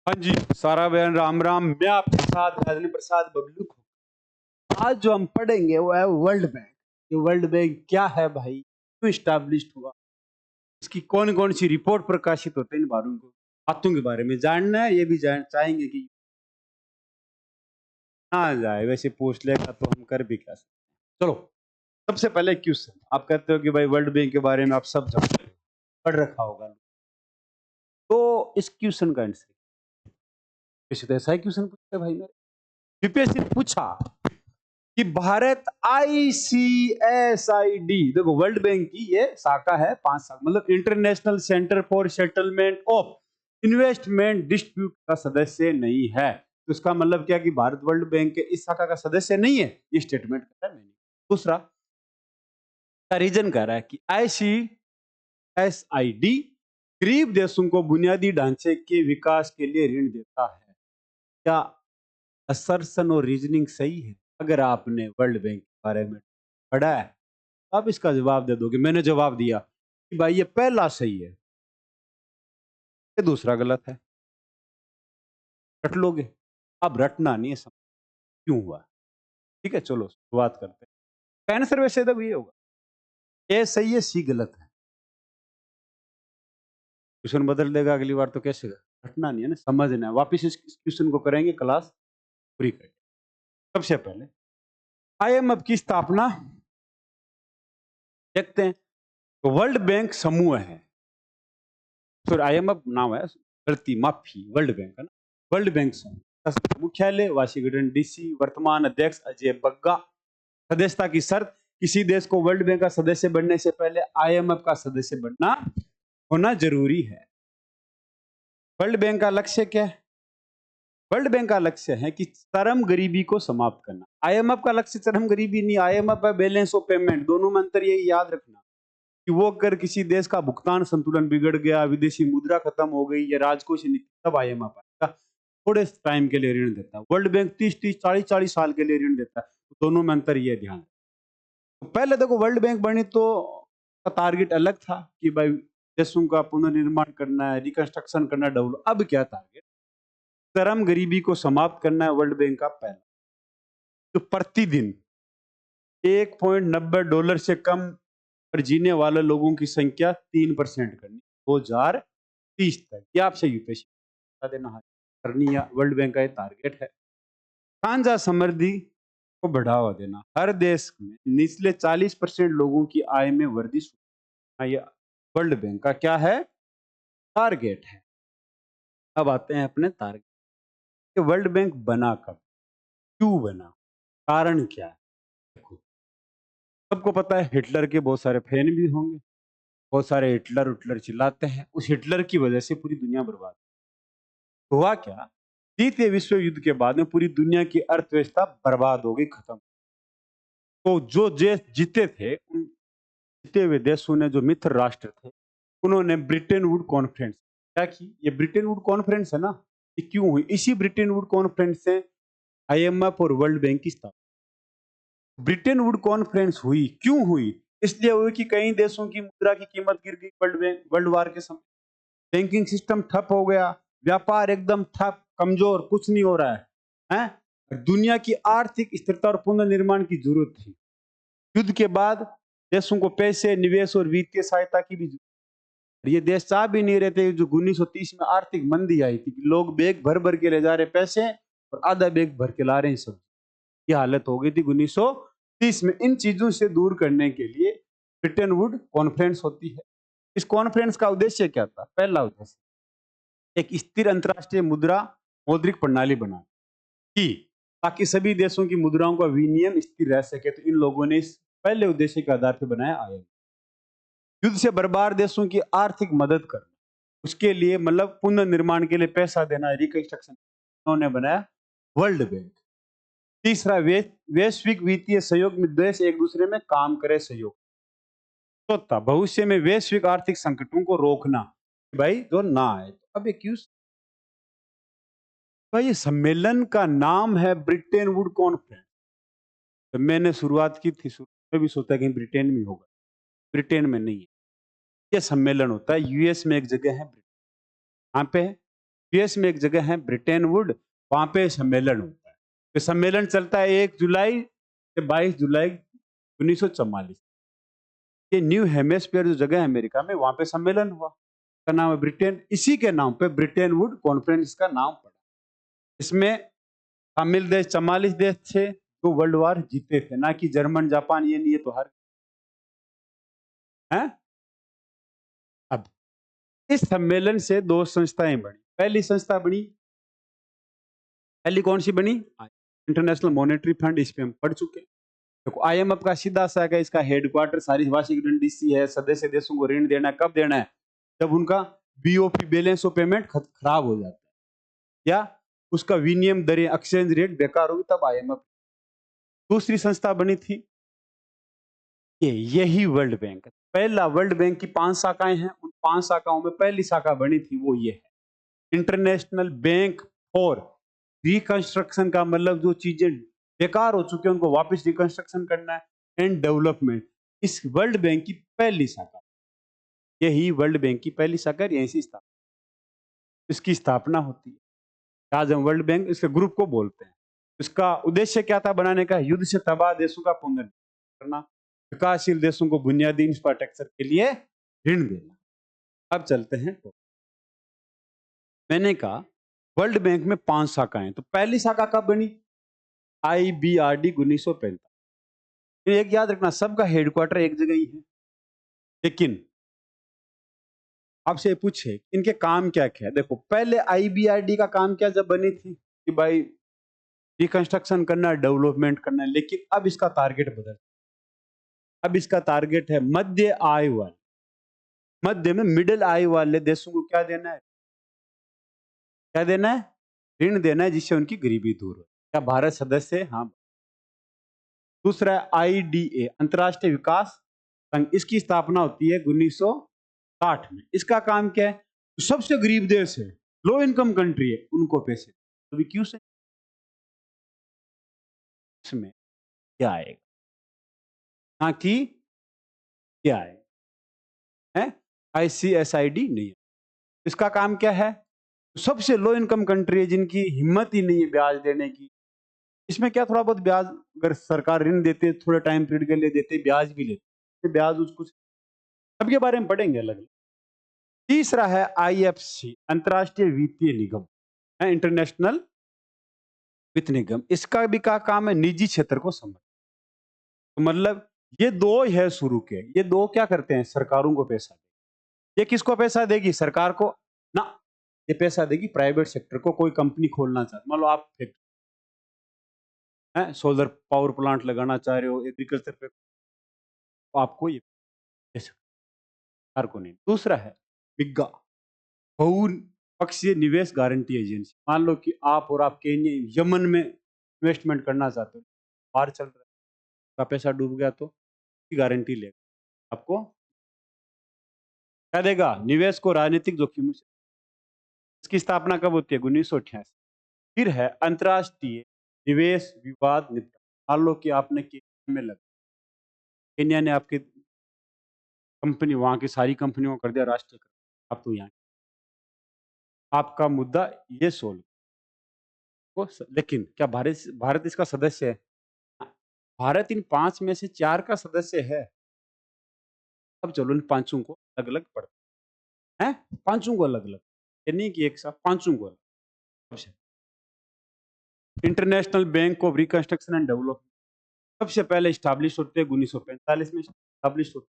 हाँ जी, सारा बहन राम राम। मैं आपके साथ राजनी प्रसाद बबलू हूँ। आज जो हम पढ़ेंगे वो है वर्ल्ड बैंक। ये वर्ल्ड बैंक क्या है भाई, क्यों स्टैब्लिश्ड हुआ, इसकी कौन कौन सी रिपोर्ट प्रकाशित होते हैं, इन बातों के बारे में जानना है। ये भी चाहेंगे कि ना जाए, वैसे पूछ लेगा तो हम कर भी क्या सकते हैं। चलो, सबसे पहले क्वेश्चन। आप कहते हो कि भाई वर्ल्ड बैंक के बारे में आप सब जानते हो, पढ़ रखा होगा, तो इस क्वेश्चन का आंसर किसी तो ऐसा ही क्वेश्चन पूछते भाई ने यूपीएससी ने पूछा कि भारत आईसीएसआईडी, देखो वर्ल्ड बैंक की ये शाखा है, 5 साल मतलब international centre for settlement of investment dispute का सदस्य नहीं है। तो इसका मतलब क्या कि भारत वर्ल्ड बैंक के इस शाखा का सदस्य नहीं है, ये स्टेटमेंट करता है मैंने। दूसरा का रीजन कह रहा है कि आईसीएसआईडी गरीब देशों को बुनियादी ढांचे के विकास के लिए ऋण देता है। क्या असर्शन और रीजनिंग सही है? अगर आपने वर्ल्ड बैंक के बारे में पढ़ा है, आप इसका जवाब दे दोगे। मैंने जवाब दिया कि भाई ये पहला सही है, ये दूसरा गलत है। रट लोगे? अब रटना नहीं है, समझ क्यों हुआ। ठीक है, चलो शुरुआत करते हैं। आंसर वैसे तो ये होगा, ए सही है, सी गलत है। क्वेश्चन बदल देगा अगली बार तो कैसे? रटना नहीं है ना, समझना है। वापिस इस क्वेश्चन को करेंगे, क्लास पूरी करेंगे। सबसे पहले आईएमएफ की स्थापना देखते हैं। तो वर्ल्ड बैंक समूह है, सॉरी आईएमएफ नाम है, गलती माफी, वर्ल्ड बैंक है ना। वर्ल्ड बैंक समूह, मुख्यालय वाशिंगटन डीसी, वर्तमान अध्यक्ष अजय बग्गा। सदस्यता की शर्त, किसी देश को वर्ल्ड बैंक का सदस्य बनने से पहले आईएमएफ का सदस्य बनना होना जरूरी है। वर्ल्ड बैंक का लक्ष्य क्या है? वर्ल्ड बैंक का लक्ष्य है कि चरम गरीबी को समाप्त करना। आईएमएफ का लक्ष्य चरम गरीबी नहीं, आईएमएफ है बैलेंस ऑफ पेमेंट। दोनों में अंतर यही याद रखना कि वो अगर किसी देश का भुगतान संतुलन बिगड़ गया, विदेशी मुद्रा खत्म हो गई या राजकोषीय नीति, तब आईएमएफ आएगा, थोड़े टाइम के लिए ऋण देता है। वर्ल्ड बैंक 30-30, 40-40 साल के लिए ऋण देता है। तो दोनों में अंतर ये ध्यान। तो पहले देखो वर्ल्ड बैंक बनी तो टारगेट अलग था कि भाई देशों का पुनर्निर्माण करना है, रिकंस्ट्रक्शन करना, डेवलप। अब क्या टारगेट? चरम गरीबी को समाप्त करना है। वर्ल्ड बैंक का पहला तो प्रतिदिन $1.90 से कम पर जीने वाले लोगों की संख्या 3% करनी 2030 तक। ये आपसे यूपीएससी बता देना करनी है। वर्ल्ड बैंक का ये टारगेट है। साझा समृद्धि को बढ़ावा देना, हर देश में निचले 40% लोगों की आय में वृद्धि। ये वर्ल्ड बैंक का क्या है? टारगेट है। अब आते हैं अपने टारगेट। वर्ल्ड बैंक बना कब, क्यों बना, कारण क्या है? देखो, सबको पता है हिटलर के बहुत सारे फैन भी होंगे, बहुत सारे हिटलर उटलर चिल्लाते हैं। उस हिटलर की वजह से पूरी दुनिया बर्बाद हुआ। क्या द्वितीय विश्व युद्ध के बाद में पूरी दुनिया की अर्थव्यवस्था बर्बाद हो गई, खत्म। तो जो देश जीते थे, उन जीते हुए देशों ने, जो मित्र राष्ट्र थे, उन्होंने ब्रिटेन वुड कॉन्फ्रेंस क्या की। ये ब्रिटेन वुड कॉन्फ्रेंस है ना, ये क्यों हुई? इसी ब्रिटेन वुड कॉन्फ्रेंस से आईएमएफ और वर्ल्ड बैंक की स्थापना। ब्रिटेन वुड कॉन्फ्रेंस हुई, क्यों हुई? इसलिए हुई कि कई देशों की मुद्रा की कीमत गिर गई वर्ल्ड वार के समय। बैंकिंग सिस्टम ठप हो गया, व्यापार एकदम ठप, कमजोर, कुछ नहीं हो रहा है? दुनिया की आर्थिक स्थिरता और पुनर्निर्माण की जरूरत थी। युद्ध के बाद देशों को पैसे, निवेश और वित्तीय सहायता की भी जरूरत। ये देश चाह भी नहीं रहे थे। जो 1930 में आर्थिक मंदी आई थी, लोग बैग भर भर के ले जा रहे पैसे और आधा बैग भर के ला रहे हैं सब। ये हालत हो गई थी 1930 में। इन चीजों से दूर करने के लिए ब्रिटेन वुड कॉन्फ्रेंस होती है। इस कॉन्फ्रेंस का उद्देश्य क्या था? पहला उद्देश्य एक स्थिर अंतरराष्ट्रीय मुद्रा मौद्रिक प्रणाली बना की, ताकि सभी देशों की मुद्राओं का विनिमय स्थिर रह सके। तो इन लोगों ने इस पहले उद्देश्य के आधार पर बनाया आईएमएफ। युद्ध से बर्बाद देशों की आर्थिक मदद करना, उसके लिए मतलब पुनर्निर्माण के लिए पैसा देना, रिकंस्ट्रक्शन, उन्होंने बनाया वर्ल्ड बैंक। तीसरा वैश्विक वित्तीय सहयोग में देश एक दूसरे में काम करे, सहयोग। चौथा भविष्य में वैश्विक आर्थिक संकटों को रोकना, भाई जो ना आए। अब क्यों भाई? सम्मेलन का नाम है ब्रिटेन वुड कॉन्फ्रेंस। तो मैंने शुरुआत की थी, शुरू में भी सोचा कि ब्रिटेन में होगा, ब्रिटेन में नहीं है। ये सम्मेलन होता है यूएस में, एक जगह है, कहाँ पे है? यूएस में एक जगह है ब्रिटेन वुड, वहां पे सम्मेलन होता है। तो सम्मेलन चलता है 1 जुलाई से 22 जुलाई 1944। ये न्यू हेमिस्फीयर जो जगह है अमेरिका में, वहां पे सम्मेलन हुआ, का नाम है ब्रिटेन। इसी के नाम पे ब्रिटेन वुड कॉन्फ्रेंस का नाम पड़ा। इसमें शामिल देश 44 देश थे जो वर्ल्ड वार जीते थे, ना कि जर्मन जापान, ये नहीं, ये तो हर है। अब इस सम्मेलन से 2 संस्थाएं बनी। पहली संस्था बनी, पहली कौन सी बनी? इंटरनेशनल मॉनेटरी फंड, इस पे हम पढ़ चुके हैं। देखो आईएमएफ का सीधा सा है, इसका हेडक्वार्टर सारी वाशिंगटन डीसी है। सदस्य देशों को ऋण देना कब देना है? जब उनका बीओपी, बैलेंस ऑफ पेमेंट, खराब हो जाता है या उसका विनिमय दरें, एक्सचेंज रेट बेकार होगी, तब आईएमएफ। दूसरी संस्था बनी थी यही वर्ल्ड बैंक। पहला वर्ल्ड बैंक की 5 शाखाएं हैं, उन 5 शाखाओं में पहली शाखा बनी थी वो ये है, इंटरनेशनल बैंक फॉर रिकंस्ट्रक्शन। का मतलब जो चीजें बेकार हो चुकी हैं उनको वापस रिकंस्ट्रक्शन करना है, एंड डेवलपमेंट। इस वर्ल्ड बैंक की पहली शाखा, यही वर्ल्ड बैंक की पहली शाखा, यहीं से इसकी स्थापना होती है। आज हम वर्ल्ड बैंक इसके ग्रुप को बोलते हैं। इसका उद्देश्य क्या था बनाने का? युद्ध से तबाह देशों का पुनर्निर्माण करना, विकासशील देशों को बुनियादी इंफ्रास्ट्रक्चर के लिए ऋण देना। अब चलते हैं तो मैंने कहा वर्ल्ड बैंक में 5 शाखाएं। तो पहली शाखा कब बनी? IBRD 1945। एक याद रखना, सबका हेडक्वार्टर एक जगह ही है, लेकिन आपसे पूछे इनके काम क्या क्या है। देखो पहले IBRD का काम क्या जब बनी थी कि भाई रिकंस्ट्रक्शन करना, डेवलपमेंट करना, लेकिन अब इसका टारगेट बदल। अब इसका टारगेट है मध्य आय वाले, मध्य में मिडिल आय वाले देशों को क्या देना है? क्या देना है? ऋण देना है, जिससे उनकी गरीबी दूर हो। क्या भारत सदस्य है? हाँ। दूसरा है IDA, अंतर्राष्ट्रीय विकास संघ। इसकी स्थापना होती है 1960 में। इसका काम क्या है? तो सबसे गरीब देश है, लो इनकम कंट्री है, उनको पैसे। अभी क्यों से इसमें क्या आएगा, हाँ कि क्या है, ICSID नहीं है। इसका काम क्या है? सबसे लो इनकम कंट्री है जिनकी हिम्मत ही नहीं है ब्याज देने की। इसमें क्या थोड़ा बहुत ब्याज अगर सरकार ऋण देते, थोड़े टाइम पीरियड के लिए देते, ब्याज भी लेते, ब्याज कुछ सबके बारे में पढ़ेंगे अलग अलग। तीसरा है IFC, अंतर्राष्ट्रीय वित्तीय निगम है, इंटरनेशनल वित्त निगम। इसका भी क्या काम है? निजी क्षेत्र को समझ। तो मतलब ये दो है शुरू के, ये दो क्या करते हैं? सरकारों को पैसा दे। ये किसको पैसा देगी? सरकार को ना, ये पैसा देगी प्राइवेट सेक्टर को। कोई कंपनी खोलना चाहते, मान लो आप सोलर पावर प्लांट लगाना चाह रहे हो, एग्रीकल्चर पे, तो आपको ये दे सकते, सरकार को नहीं। दूसरा है बिग्गा, बहु पक्षीय निवेश गारंटी एजेंसी। मान लो कि आप और आप केन्या, यमन में इन्वेस्टमेंट करना चाहते हो, बाहर चल रहा है, का पैसा डूब गया तो गारंटी लेगा आपको, क्या देगा? निवेश को राजनीतिक जोखिमों से। इसकी स्थापना कब होती है? 1988। फिर है अंतर्राष्ट्रीय निवेश विवाद निपटान। मान लो कि आपने केन्या में लगा, केन्या ने आपकी कंपनी, वहां की सारी कंपनियों को कर दिया राष्ट्रीयकृत, आप तो यहाँ आपका मुद्दा ये सोल्व को। लेकिन क्या भारत भारत इसका सदस्य है? भारत इन 5 में से 4 का सदस्य है। अब चलो इन पांचों को अलग अलग पढ़ते हैं, पांचों को अलग अलग, ये नहीं कि एक साथ, पांचों को अलग। International bank of reconstruction and development सबसे पहले स्टैब्लिश होते हैं 1945 में स्टैब्लिश होते।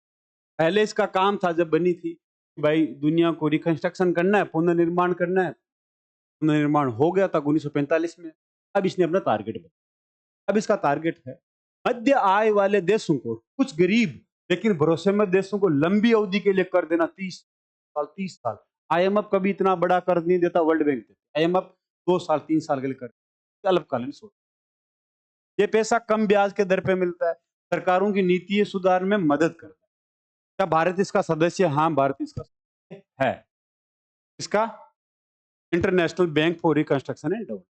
पहले इसका काम था जब बनी थी कि भाई दुनिया को रिकंस्ट्रक्शन करना है, पुनर्निर्माण करना है। पुनर्निर्माण हो गया था 1945 में। अब इसने अपना टारगेट बताया। अब इसका टारगेट है मध्य आय वाले देशों को, कुछ गरीब लेकिन भरोसेमंद देशों को लंबी अवधि के लिए कर देना, 30 साल। IMF कभी इतना बड़ा कर्ज नहीं देता, वर्ल्ड बैंक देता। IMF 2 साल 3 साल के लिए कर, अल्पकालीन सोच। ये पैसा कम ब्याज के दर पे मिलता है, सरकारों की नीति सुधार में मदद करता है। क्या भारत इसका सदस्य? हाँ, भारत इसका सदस्य है। इसका international bank for reconstruction and development.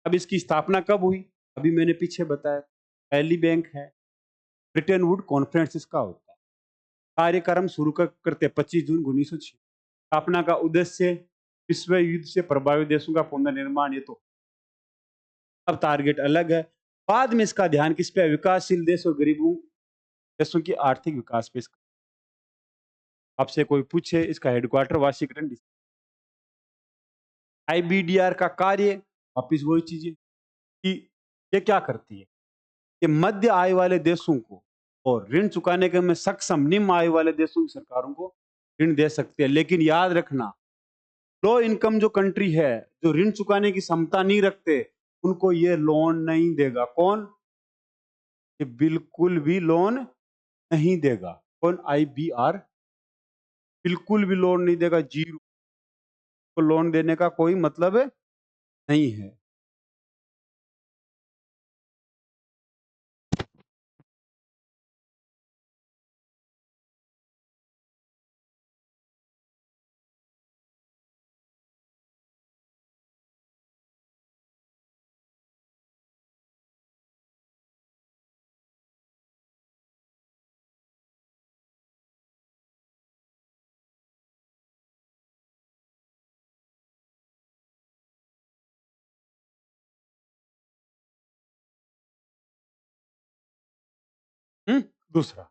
अब इसकी स्थापना कब हुई? अभी मैंने पीछे बताया, पहली बैंक है ब्रिटेन वुड कॉन्फ्रेंस, इसका होता है। कार्यक्रम शुरू करते 25 जून 1906। स्थापना का उद्देश्य विश्व युद्ध से प्रभावित देशों का पुनर्निर्माण, ये तो अब टारगेट अलग है। बाद में इसका ध्यान किस पे है? विकासशील देश और गरीबों देशों की आर्थिक विकास पे। आपसे कोई पूछे इसका हेडक्वार्टर वाशिंगटन डीसी। आईबीडीआर का कार्य वापिस वही चीजें कि ये क्या करती है, कि मध्य आय वाले देशों को और ऋण चुकाने के में सक्षम निम्न आय वाले देशों की सरकारों को ऋण दे सकते हैं। लेकिन याद रखना, लो इनकम जो कंट्री है, जो ऋण चुकाने की क्षमता नहीं रखते, उनको ये लोन नहीं देगा। कौन? ये बिल्कुल भी लोन नहीं देगा। कौन? आईबीआर बिल्कुल भी लोन नहीं देगा, जीरो। को लोन देने का कोई मतलब नहीं है। दूसरा,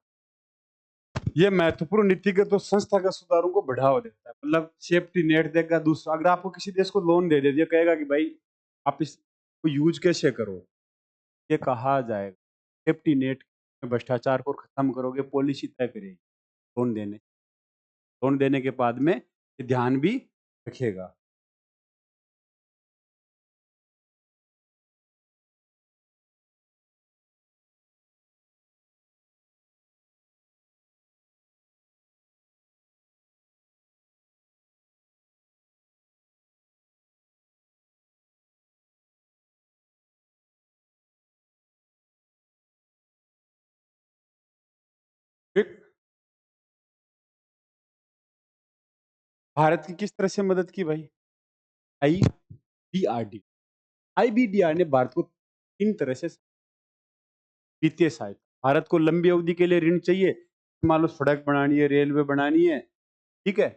ये महत्वपूर्ण नीतिगत तो संस्थागत सुधारों को बढ़ावा देता है, मतलब सेफ्टी नेट देगा। दूसरा, अगर आपको किसी देश को लोन दे दिया, कहेगा कि भाई आप इसको यूज कैसे करो, ये कहा जाएगा। सेफ्टी नेट में भ्रष्टाचार को खत्म करोगे, पॉलिसी तय करेगी लोन देने। लोन देने के बाद में ये ध्यान भी रखेगा। ठीक। भारत की किस तरह से मदद की भाई? आईबीआरडी, आईबीडीआर ने भारत को तीन तरह से वित्तीय सहायता। भारत को लंबी अवधि के लिए ऋण चाहिए, मान लो सड़क बनानी है, रेलवे बनानी है, ठीक है।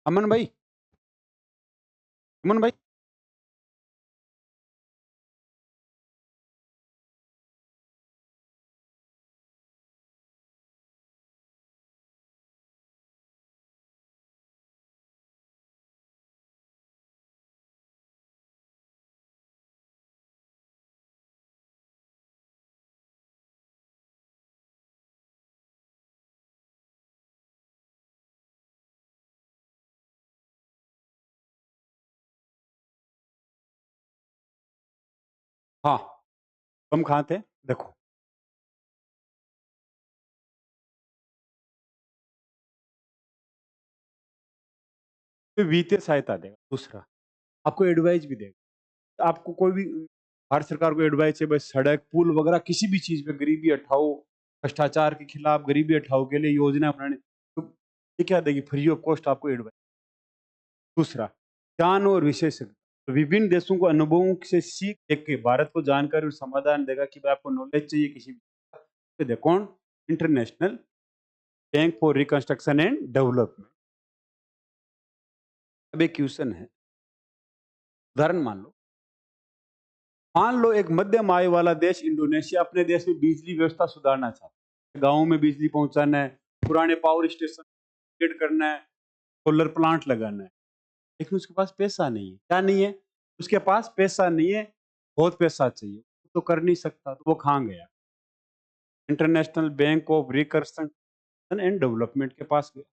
अमन भाई, अमन भाई, हाँ, हम कहाँ थे? देखो, तो वित्तीय सहायता देगा। दूसरा, आपको एडवाइस भी देगा। आपको कोई भी भारत सरकार को एडवाइस है, भाई सड़क पुल वगैरह किसी भी चीज पे गरीबी हटाओ, भ्रष्टाचार के खिलाफ गरीबी हटाओ के लिए योजना अपनाने, तो ये क्या देगी? फ्री ऑफ कॉस्ट आपको एडवाइस। दूसरा, ज्ञान और विशेषज्ञ, तो विभिन्न देशों को अनुभवों से सीख देख के भारत को जानकारी और समाधान देगा कि भाई आपको नॉलेज चाहिए किसी भी। देखो, कौन? International bank for reconstruction and development. अब एक क्वेश्चन है, उदाहरण मान लो एक मध्यम आय वाला देश इंडोनेशिया अपने देश में बिजली व्यवस्था सुधारना चाहता है, गाँव में बिजली पहुंचाना है, पुराने पावर स्टेशन अपग्रेड करना है, सोलर प्लांट लगाना है, लेकिन उसके पास पैसा नहीं है। क्या नहीं है? उसके पास पैसा नहीं है, बहुत पैसा चाहिए, तो कर नहीं सकता, तो वो कहाँ गया? International bank of reconstruction and development के पास गया।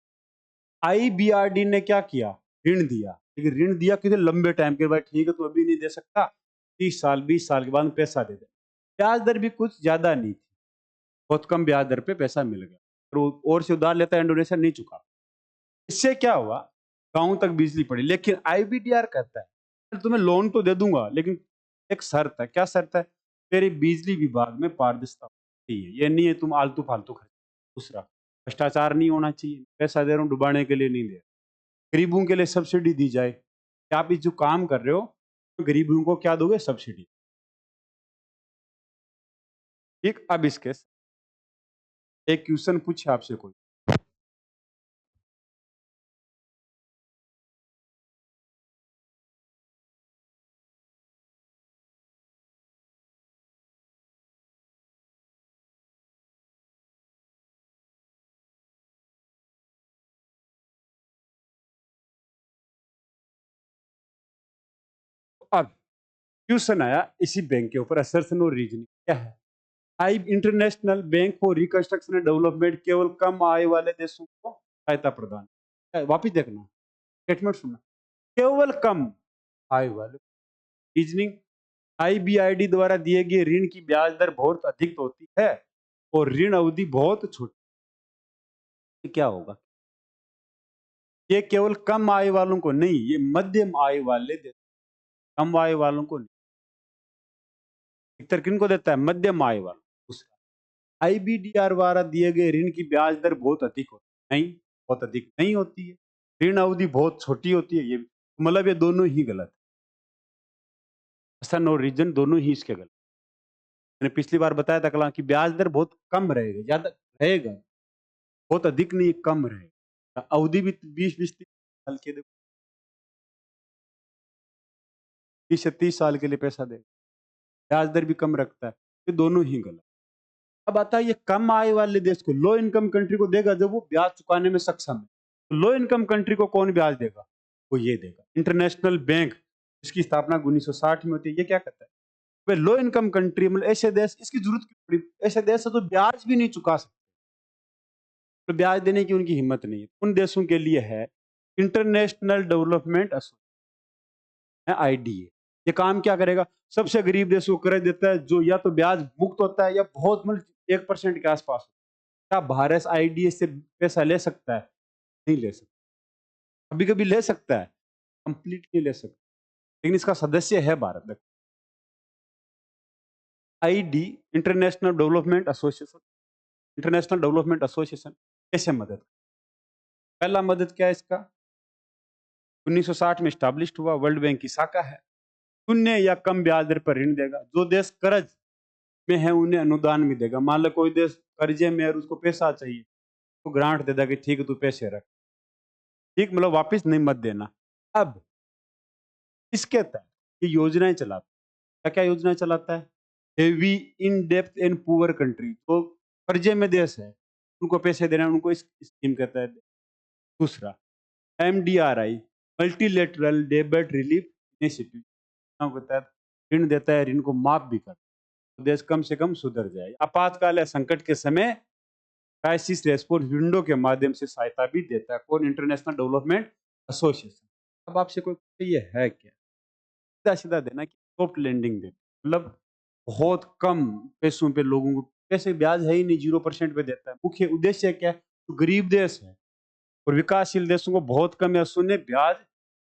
आईबीआरडी ने क्या किया? ऋण दिया, लेकिन ऋण दिया किसी लंबे टाइम के बाद। ठीक है, तो अभी नहीं दे सकता, 30 साल 20 साल के बाद में पैसा दे दे। ब्याज दर भी कुछ ज्यादा नहीं थी, बहुत कम ब्याज दर पे पैसा मिल गया। और से उधार लेता इंडोनेशिया, नहीं चुका। इससे क्या हुआ? गांव तक बिजली पड़ी। लेकिन आईबीडीआर कहता है तुम्हें लोन तो दे दूंगा, लेकिन एक शर्त है। क्या शर्त है? तेरी बिजली विभाग में पारदर्शिता चाहिए, ये नहीं है तुम आलतू फालतू खर्च। दूसरा, भ्रष्टाचार नहीं होना चाहिए, पैसा दे रहा हूँ डुबाने के लिए नहीं दे रहा। गरीबों के लिए सब्सिडी दी जाए कि आप इस जो काम कर रहे हो, तो गरीबों को क्या दोगे? सब्सिडी। ठीक, अब इसके एक क्वेश्चन पूछे आपसे कोई, अब क्वेश्चन आया इसी बैंक के ऊपर, असर्शन और रीजनिंग क्या है। I international bank for reconstruction and development केवल कम आय वाले देशों को सहायता प्रदान, वापिस देखना, स्टेटमेंट सुनना, केवल कम आय वाले। रीजनिंग, आईबीआईडी द्वारा दिए गए ऋण की ब्याज दर बहुत अधिक होती है और ऋण अवधि बहुत छोटी, क्या होगा। ये केवल कम आय वालों को नहीं, ये मध्यम आय वाले देते, कम आय वालों को नहीं। अधिकतर किनको देता है, मध्यम आय वालों। दूसरा, आईबीडीआर द्वारा दिए गए ऋण की ब्याज दर बहुत अधिक होती है, नहीं, बहुत अधिक नहीं होती है। ऋण अवधि बहुत छोटी होती है, ये मतलब ये दोनों ही गलत है, सन और रीजन दोनों ही इसके गलत। मैंने पिछली बार बताया था कला कि ब्याज दर बहुत कम रहेगा, ज्यादा रहेगा, बहुत अधिक नहीं, कम रहेगा। अवधि भी 20-20-30 साल के, 30 से 30 साल के लिए पैसा देगा, ब्याज दर भी कम रखता है, ये दोनों ही गलत। अब आता है ये कम आय वाले देश को, लो इनकम कंट्री को देगा जब वो ब्याज चुकाने में सक्षम है। तो लो इनकम कंट्री को कौन ब्याज देगा, वो ये देगा। इंटरनेशनल बैंक, इसकी स्थापना 1960 में होती है, ये क्या कहता है, वे लो इनकम कंट्री, मतलब ऐसे देश, इसकी जरूरत क्यों पड़ी, ऐसे देश है तो ब्याज भी नहीं चुका सकते, तो ब्याज देने की उनकी हिम्मत नहीं है, उन देशों के लिए है इंटरनेशनल डेवलपमेंट एसोसिएशन, आईडीए। ये काम क्या करेगा, सबसे गरीब देशों को कर्ज देता है जो या तो ब्याज मुक्त होता है या बहुत, मतलब 1% के आसपास। क्या भारत आईडीए से पैसा ले सकता है, नहीं ले सकता, कभी कभी ले सकता है, कंप्लीट नहीं ले सकता, लेकिन इसका सदस्य है Bharat. ID, international development association, international development association कैसे मदद, पहला मदद क्या है इसका, 1960 में स्टैब्लिश्ड हुआ, वर्ल्ड बैंक की शाखा है, शून्य या कम ब्याज दर पर ऋण देगा, जो देश कर्ज में है उन्हें अनुदान भी देगा। मान लो कोई देश कर्जे में और उसको पैसा चाहिए, तो ग्रांट दे देगा कि ठीक है तू पैसे रख, ठीक, मतलब वापस नहीं मत देना। अब इसके तहत ये योजनाएं चलाता है, क्या क्या योजनाएं चलाता है, heavy in depth and poor country, तो कर्जे में देश है उनको पैसे देना, उनको इस स्कीम के तहत। दूसरा, एमडीआरआई, मल्टीलेटरल डेब्ट रिलीफ इनिशिएटिव के तहत ऋण देता है, ऋण को माफ भी करता है, तो देश कम से कम सुधर जाए। आपातकाल या संकट के समय क्राइसिस रेस्पॉन्स विंडो के माध्यम से सहायता भी देता है, कौन, इंटरनेशनल डेवलपमेंट एसोसिएशन। अब आपसे कोई पूछे ये है क्या, सीधा सीधा देना कि सॉफ्ट लैंडिंग देते, मतलब बहुत कम पैसों पे लोगों को, पैसे ब्याज है ही नहीं, 0% पे देता है। मुख्य उद्देश्य क्या है, तो गरीब देश है और विकासशील देशों को बहुत कम या शून्य ब्याज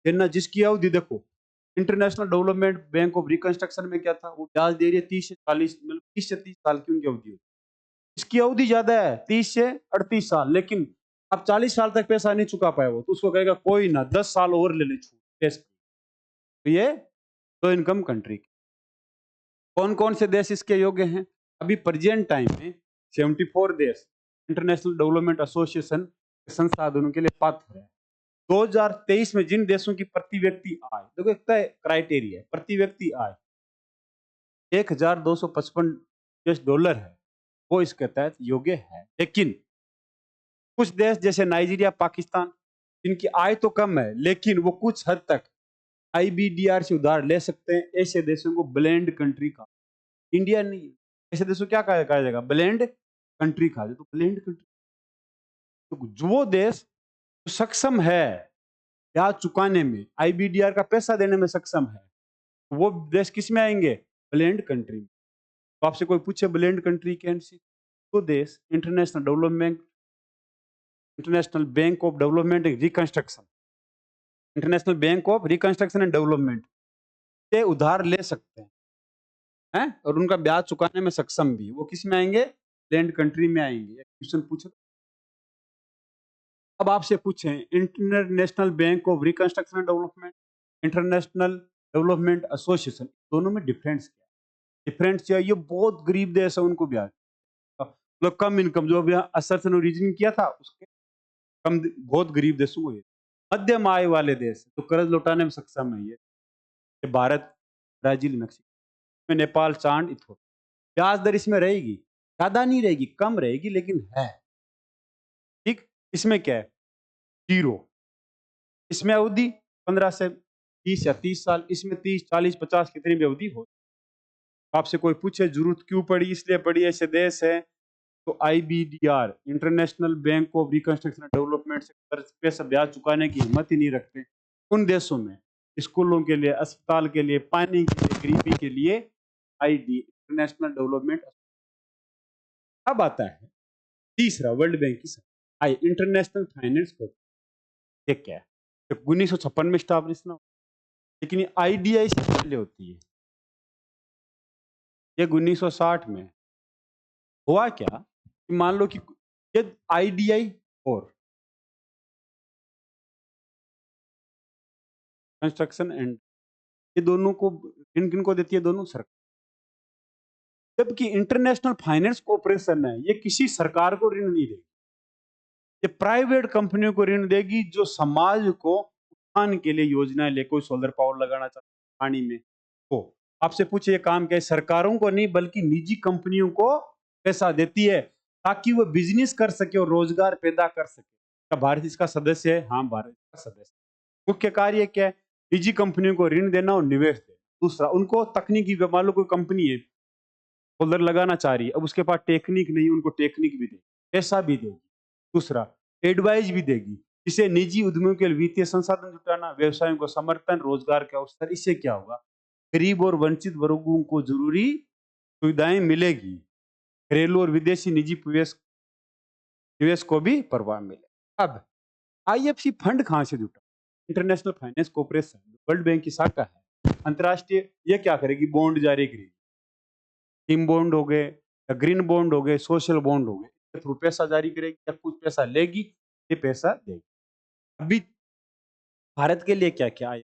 देना, जिसकी अवधि देखो, international development bank of reconstruction में क्या था, वो ब्याज दे रही है 30 से 40, मतलब 30 से 30 साल की उनकी अवधि होती है, इसकी अवधि ज्यादा है 30 से 38 साल, लेकिन अब 40 साल तक पैसा नहीं चुका पाए वो, तो उसको कहेगा कोई ना 10 साल और ले ले छूट, तो ये लो इनकम कंट्री। कौन कौन से देश इसके योग्य हैं, अभी प्रेजेंट टाइम में 74 देश इंटरनेशनल डेवलपमेंट एसोसिएशन के संसाधनों के लिए पात्र है। 2023 में जिन देशों की प्रति व्यक्ति आय, देखो एक तय क्राइटेरिया है, प्रति व्यक्ति आय 1255 यूएस डॉलर है, वो इसके तहत योग्य है। लेकिन कुछ देश जैसे नाइजीरिया, पाकिस्तान, इनकी आय तो कम है लेकिन वो कुछ हद तक आईबीडीआर से उधार ले सकते हैं, ऐसे देशों को ब्लेंड कंट्री का, इंडिया नहीं, ऐसे देशों क्या कहा जाएगा, ब्लेंड कंट्री कहा जाए। तो ब्लेंड कंट्री, तो जो देश सक्षम है ब्याज चुकाने में, आईबीडीआर का पैसा देने में सक्षम है, वो देश किस में आएंगे, ब्लेंड कंट्री में। तो आपसे कोई पूछे ब्लेंड कंट्री कैन सी, तो देश international development, international bank of development and reconstruction, international bank of reconstruction and development से उधार ले सकते हैं और उनका ब्याज चुकाने में सक्षम भी, वो किस में आएंगे, ब्लेंड कंट्री में आएंगे। क्वेश्चन पूछो, अब आपसे पूछें international bank of reconstruction and development, international development association, दोनों में डिफरेंस क्या है। डिफरेंट चाहिए, बहुत गरीब देश है उनको ब्याज, मतलब कम इनकम जो अभी असर रीजन किया था उसके कम, बहुत गरीब देशों को ये मध्यम आय वाले देश तो कर्ज लौटाने में सक्षम है ये भारत, ब्राजील, मेक्सिको में, नेपाल, चांद, इथोपिया। ब्याज दर इसमें रहेगी, ज्यादा नहीं रहेगी, कम रहेगी, लेकिन है ठीक। इसमें क्या है, जीरो। इसमें अवधि 15 से 20 या 30 साल, इसमें 30, 40, 50 कितनी भी अवधि हो। आपसे कोई पूछे जरूरत क्यों पड़ी, इसलिए पड़ी, ऐसे देश है तो IBDR, international bank of reconstruction development से कर्ज पे ब्याज चुकाने की हिम्मत ही नहीं रखते उन देशों में, स्कूलों के लिए, अस्पताल के लिए, पानी के लिए, गरीबी के लिए, आईडी, इंटरनेशनल डेवलपमेंट। अब आता है तीसरा, वर्ल्ड बैंक की आई, इंटरनेशनल फाइनेंस कॉर्पोरेशन। ये क्या है, 1956 में स्टैब्लिश ना, लेकिन ये आईडीआई से पहले होती है, ये 1960 में। हुआ क्या कि मान लो कि ये आईडीआई और कंस्ट्रक्शन एंड, ये दोनों को किन किन को देती है, दोनों सरकार। जबकि इंटरनेशनल फाइनेंस कॉर्पोरेशन है, ये किसी सरकार को ऋण नहीं देगी, ये प्राइवेट कंपनियों को ऋण देगी जो समाज को उत्थान के लिए योजनाएं ले, कोई सोलर पावर लगाना चाहता है पानी में, तो आपसे पूछे ये काम क्या है, सरकारों को नहीं बल्कि निजी कंपनियों को पैसा देती है ताकि वो बिजनेस कर सके और रोजगार पैदा कर सके। क्या भारत इसका सदस्य है? हाँ, भारत का सदस्य। मुख्य कार्य क्या है, निजी कंपनियों को ऋण देना और निवेश देना। दूसरा, उनको तकनीकी, मान लो कोई कंपनी है सोलर लगाना चाह रही है, अब उसके पास टेक्निक नहीं, उनको टेक्निक भी देगी, पैसा भी देगी। दूसरा, एडवाइस भी देगी, इसे निजी उद्यमियों के लिए वित्तीय संसाधन जुटाना, व्यवसायों को समर्थन, रोजगार के अवसर। इससे क्या होगा, गरीब और वंचित वर्गों को जरूरी सुविधाएं मिलेगी, घरेलू और विदेशी निजी निवेश को भी परवाह मिले। अब आईएफसी फंड कहां से जुटा, international finance corporation, world bank की शाखा है अंतरराष्ट्रीय। ये क्या करेगी, बॉन्ड जारी करेगी, टीम बॉन्ड हो गए या ग्रीन बॉन्ड हो गए, सोशल बॉन्ड हो गए, इसके थ्रू पैसा जारी करेगी या कुछ पैसा लेगी, ये पैसा देगी। अभी भारत के लिए क्या क्या आया,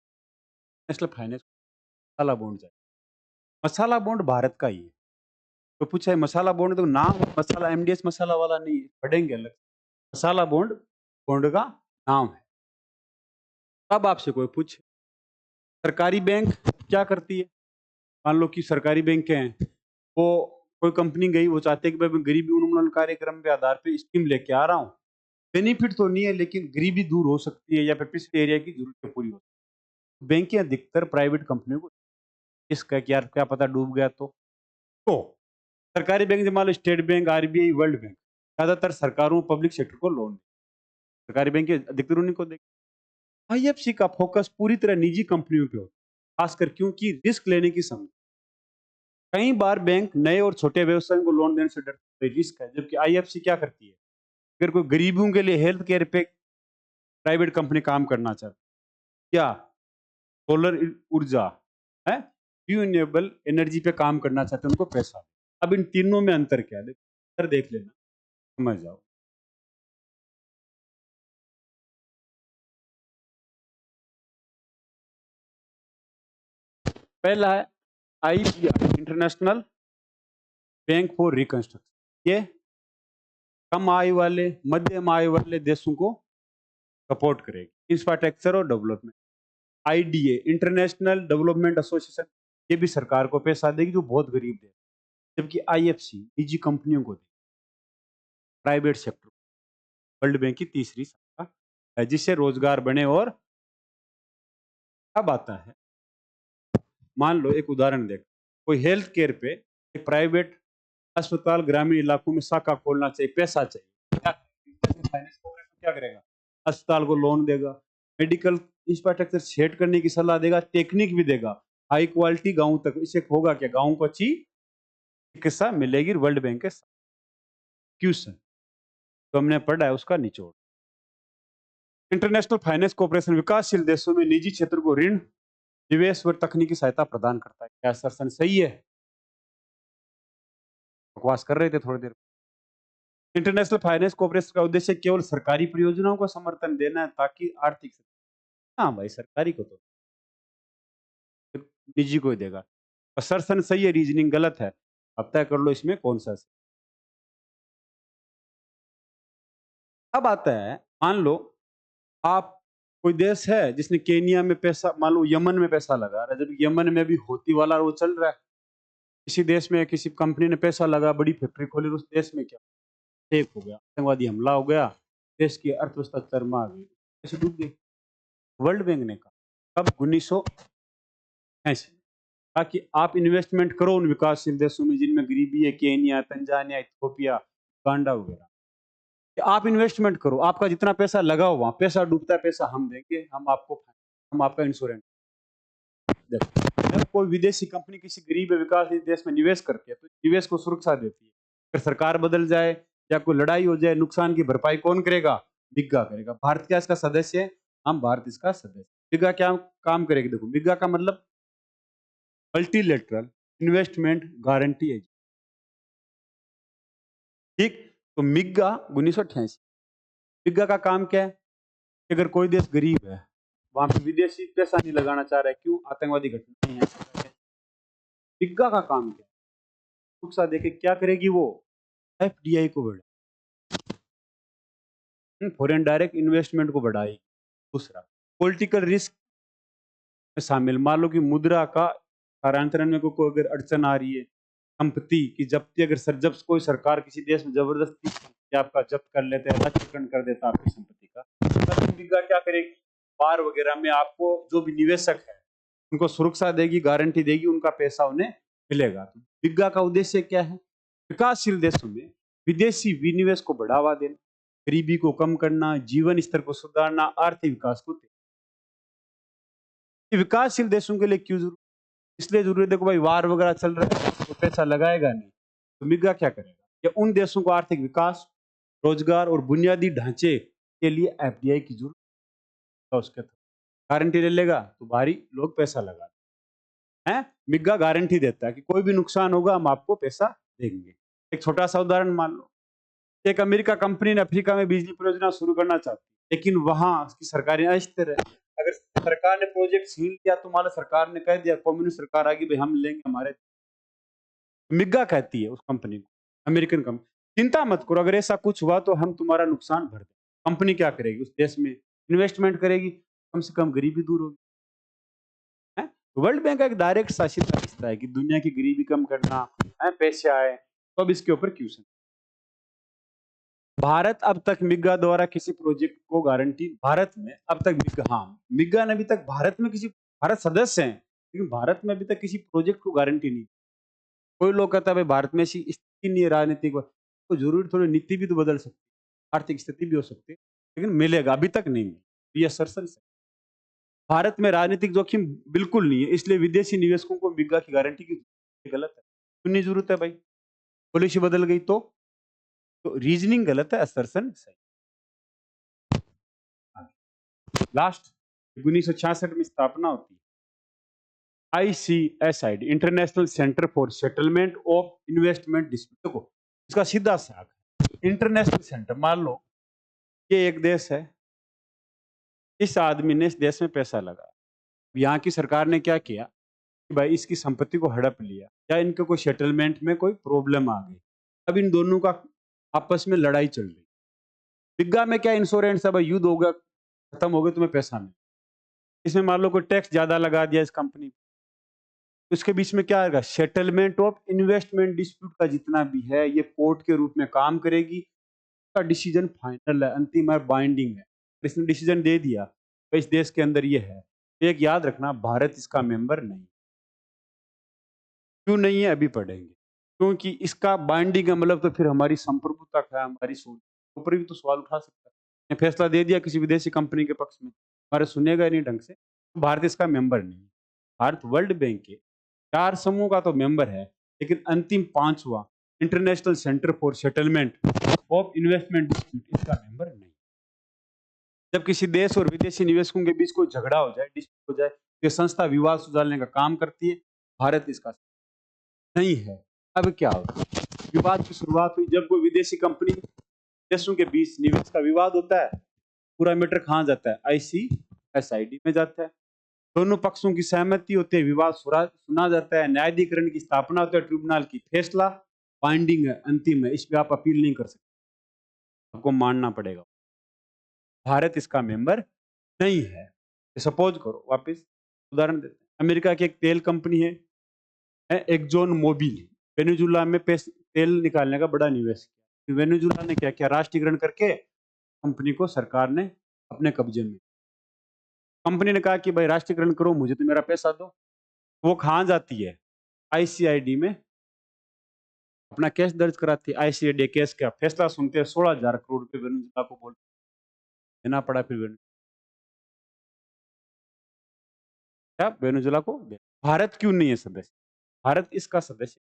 नेशनल फाइनेंस मसाला बॉन्ड जारी, मसाला बॉन्ड भारत का ही है। तो पूछा है मसाला बॉन्ड, तो नाम मसाला एमडीएस मसाला वाला नहीं है, पढ़ेंगे अलग। मसाला बॉन्ड बॉन्ड का नाम है। अब आपसे कोई पूछे सरकारी बैंक क्या करती है, मान लो कि सरकारी बैंक हैं, वो कोई कंपनी गई, वो चाहते हैं कि भाई मैं गरीबी उन्मूलन कार्यक्रम के आधार पे स्कीम लेके आ रहा हूँ, बेनिफिट तो नहीं है लेकिन गरीबी दूर हो सकती है या फिर पिछले एरिया की जरूरतें पूरी हो सकती है। बैंक अधिकतर प्राइवेट कंपनियों को इसका क्या, क्या पता डूब गया तो सरकारी बैंक मान लो state bank, RBI, world bank, ज्यादातर सरकारों, पब्लिक सेक्टर को लोन, सरकारी बैंक अधिकतर उन्हीं को देगी। आईएफसी का फोकस पूरी तरह निजी कंपनियों पे होता है, खासकर क्योंकि रिस्क लेने की क्षमता। कई बार बैंक नए और छोटे व्यवसायों को लोन देने से डरते हैं, रिस्क है, जबकि आईएफसी क्या करती है, अगर कोई गरीबों के लिए हेल्थ केयर पे प्राइवेट कंपनी काम करना चाहती, क्या सोलर ऊर्जा है, रिन्यूएबल एनर्जी पे काम करना चाहते हैं, उनको पैसा। अब इन तीनों में अंतर क्या है, अंतर देख लेना, समझ जाओ। पहला है IBR, international bank for reconstruction, ये कम आय वाले, मध्यम आय वाले देशों को सपोर्ट करेगी, इंफ्रास्ट्रक्चर और development. IDA, international development association, ये भी सरकार को पैसा देगी जो बहुत गरीब देश, जबकि आईएफसी निजी कंपनियों को देगी, प्राइवेट सेक्टर। वर्ल्ड बैंक की तीसरी शाखा है जिससे रोजगार बने। और अब आता है, मान लो एक उदाहरण देख, कोई हेल्थ केयर पे एक प्राइवेट अस्पताल ग्रामीण इलाकों में शाखा खोलना चाहिए, पैसा चाहिए, फाइनेंस कॉर्पोरेशन क्या करेगा, अस्पताल को लोन देगा, मेडिकल इंफ्रास्ट्रक्चर सेट करने की सलाह देगा, टेक्निक भी देगा, हाई क्वालिटी गांव तक। इसे होगा क्या, गांव को अच्छी चिकित्सा मिलेगी वर्ल्ड बैंक के साथ। क्वेश्चन तो हमने पढ़ा है उसका निचोड़, इंटरनेशनल फाइनेंस कॉर्पोरेशन विकासशील देशों में निजी क्षेत्र को ऋण, निवेश व तकनीकी सहायता प्रदान करता है। क्या असर्सन सही है, बकवास कर रहे थे थोड़ी देर। इंटरनेशनल फाइनेंस कॉर्पोरेशन का उद्देश्य केवल सरकारी परियोजनाओं को समर्थन देना है ताकि आर्थिक, हाँ भाई सरकारी को तो निजी को ही देगा। असर्शन सही है, रीजनिंग गलत है। अब तय कर लो इसमें कौन सा सही। अब आता है, मान लो आप, कोई देश है जिसने केनिया में पैसा, मान लो यमन में पैसा लगा रहा है, जब यमन में भी हौती वाला वो चल रहा है। किसी देश में किसी कंपनी ने पैसा लगा, बड़ी फैक्ट्री खोली, उस देश में क्या फेक हो गया, आतंकवादी हमला हो गया, देश की अर्थव्यवस्था चरमा आ गई, ऐसे डूब गई। वर्ल्ड बैंक ने कहा कब, 1980, ताकि आप इन्वेस्टमेंट करो उन विकासशील देशों में जिनमें गरीबी है, केनिया, तंजानिया, इथियोपिया, उगांडा वगैरह। कि आप इन्वेस्टमेंट करो, आपका जितना पैसा लगा हो वहां, पैसा डूबता है, पैसा हम देंगे, हम आपका इंश्योरेंस। देखो, जब कोई विदेशी कंपनी किसी गरीब या विकासशील देश में निवेश करती है तो निवेश को सुरक्षा देती है। अगर सरकार बदल जाए या कोई लड़ाई हो जाए, नुकसान की भरपाई कौन करेगा? बिग्गा करेगा। भारत क्या इसका सदस्य है? हम भारत इसका सदस्य है। बिग्गा क्या काम करेगी? देखो, बिग्गा का मतलब मल्टीलेटरल इन्वेस्टमेंट गारंटी एजेंसी। ठीक, तो मिग्गा 1988, बिग्गा का काम क्या है? अगर कोई देश गरीब है, वहां पे विदेशी पैसा नहीं लगाना चाह रहा है, क्यों? आतंकवादी घटनाएं हैं। बिग्गा का काम क्या है? सुरक्षा देके क्या करेगी वो? एफडीआई को बढ़ाएगी, फॉरेन डायरेक्ट इन्वेस्टमेंट को बढ़ाएगी। दूसरा, पॉलिटिकल रिस्क में शामिल, मान लो कि मुद्रा का हस्तांतरण में कोई अगर अड़चन आ रही है, संपत्ति की जब्ती, अगर जब कोई सरकार किसी देश में जबरदस्ती कि आपका जब्त कर लेते हैं, राष्ट्रीयकरण कर देता है आपकी संपत्ति का, तब बिग्गा क्या करेगी? बार वगैरह में आपको जो भी निवेशक है उनको सुरक्षा देगी, गारंटी देगी, उनका पैसा उन्हें मिलेगा। तो बिग्गा का उद्देश्य क्या है? विकासशील देशों में विदेशी विनिवेश को बढ़ावा देना, गरीबी को कम करना, जीवन स्तर को सुधारना, आर्थिक विकास को तेज। ये विकासशील देशों के लिए क्यों जरूरी? इसलिए जरूरी है, देखो भाई, वार वगैरह चल रहा है तो पैसा लगाएगा नहीं, तो बिग्गा क्या करेगा? या उन देशों को आर्थिक विकास, रोजगार और बुनियादी ढांचे के लिए एफडीआई की जरूरत है। उसके गारंटी ले लेगा तो बाहरी लोग पैसा लगा हैं। बिग्गा गारंटी देता है कि कोई भी नुकसान होगा हम आपको पैसा देंगे। एक छोटा सा उदाहरण मान लो, एक अमेरिका कंपनी ने अफ्रीका में बिजली परियोजना शुरू करना चाहती है, लेकिन वहां उसकी सरकारें अस्थिर है। अगर सरकार ने प्रोजेक्ट छीन लिया तो मान लो सरकार ने कह दिया, कम्युनिस्ट सरकार आ गई, भाई हम लेंगे हमारे, मिग्गा कहती है उस कंपनी को, अमेरिकन कंपनी, चिंता मत करो, अगर ऐसा कुछ हुआ तो हम तुम्हारा नुकसान भर दें। कंपनी क्या करेगी? उस देश में इन्वेस्टमेंट करेगी, कम से कम गरीबी दूर होगी। है? वर्ल्ड बैंक का एक डायरेक्ट शासित रिश्ता है कि दुनिया की गरीबी कम करना है, पैसे आए, तो अब इसके ऊपर क्वेश्चन। भारत अब तक मिग्गा द्वारा किसी प्रोजेक्ट को गारंटी, भारत में अब तक मिग्गा, हाँ, मिग्गा ने अभी तक भारत में किसी, भारत सदस्य हैं लेकिन भारत में अभी तक किसी प्रोजेक्ट को गारंटी नहीं। कोई लोग कहता है भाई भारत में ऐसी स्थिति नहीं है राजनीतिक, तो जरूरी थोड़ी नीति भी तो बदल सकती है, आर्थिक स्थिति भी हो सकती है, लेकिन मिलेगा, अभी तक नहीं मिली। ये असर्शन से भारत में राजनीतिक जोखिम बिल्कुल नहीं है, इसलिए विदेशी निवेशकों को मिग्गा की गारंटी की गलत है, क्यों जरूरत है भाई? पॉलिसी बदल गई तो रीजनिंग गलत है, असर्शन सही। लास्ट 1966 में स्थापना होती है ICSID, international centre for settlement of investment dispute. देखो, इसका सीधा सा इंटरनेशनल सेंटर, मान लो ये एक देश है, इस आदमी ने इस देश में पैसा लगाया, यहाँ की सरकार ने क्या किया कि भाई इसकी संपत्ति को हड़प लिया या इनके कोई सेटलमेंट में कोई प्रॉब्लम आ गई, अब इन दोनों का आपस में लड़ाई चल रही। बिग्गा में क्या इंश्योरेंस है भाई, युद्ध हो गया, खत्म हो गया, तुम्हें पैसा मिले। इसमें मान लो कोई टैक्स ज्यादा लगा दिया इस कंपनी, तो इसके बीच में क्या आएगा? सेटलमेंट ऑफ इन्वेस्टमेंट डिस्प्यूट का जितना भी है ये कोर्ट के रूप में काम करेगी, इसका डिसीजन फाइनल है, अंतिम है, बाइंडिंग है। इसने डिसीजन दे दिया तो इस देश के अंदर ये है। एक याद रखना, भारत इसका मेंबर नहीं। क्यों नहीं है अभी पढ़ेंगे, क्योंकि इसका बाइंडिंग है, मतलब तो फिर हमारी संप्रभुता क्या है, हमारी सोच ऊपर भी तो सवाल उठा सकता है। ने फैसला दे दिया किसी विदेशी कंपनी के पक्ष में, हमारे सुनेगा ही नहीं ढंग से, तो भारत इसका मेंबर नहीं। भारत वर्ल्ड बैंक के 4 समूह का तो मेंबर है, लेकिन अंतिम 5वां international centre for settlement of investment dispute इसका मेंबर नहीं। जब किसी देश और विदेशी निवेशकों के बीच कोई झगड़ा हो जाए, डिस्प्यूट हो जाए, ये संस्था विवाद सुलझाने का काम करती है, भारत इसका नहीं है। अब क्या होगा? विवाद की शुरुआत हुई जब कोई विदेशी कंपनी देशों के बीच निवेश का विवाद होता है, पूरा मैटर कहाँ जाता है? ICSID में जाता है। दोनों पक्षों की सहमति होती है, विवाद सुना जाता है, न्यायाधिकरण की स्थापना होती है, ट्रिब्यूनल की फैसला बाइंडिंग है, अंतिम है, इस पे आप अपील नहीं कर सकते, आपको मानना पड़ेगा। भारत इसका मेंबर नहीं है। सपोज करो, वापस उदाहरण देते हैं, अमेरिका की एक तेल कंपनी है एक्सॉन मोबिल, वेनेजुला में तेल निकालने का बड़ा निवेश किया। वेनेजुला ने क्या किया, राष्ट्रीयकरण करके कंपनी को सरकार ने अपने कब्जे में, कंपनी ने कहा कि भाई राष्ट्रीयकरण करो, मुझे तो मेरा पैसा दो। वो कहाँ जाती है, आईसीआईडी में अपना केस दर्ज कराती है। आईसीआईडी केस का फैसला सुनते हैं 16,000 करोड़ रुपए वेनेजुला को बोल देना पड़ा। फिर वेनेजुला को भारत क्यों नहीं है सदस्य? भारत इसका सदस्य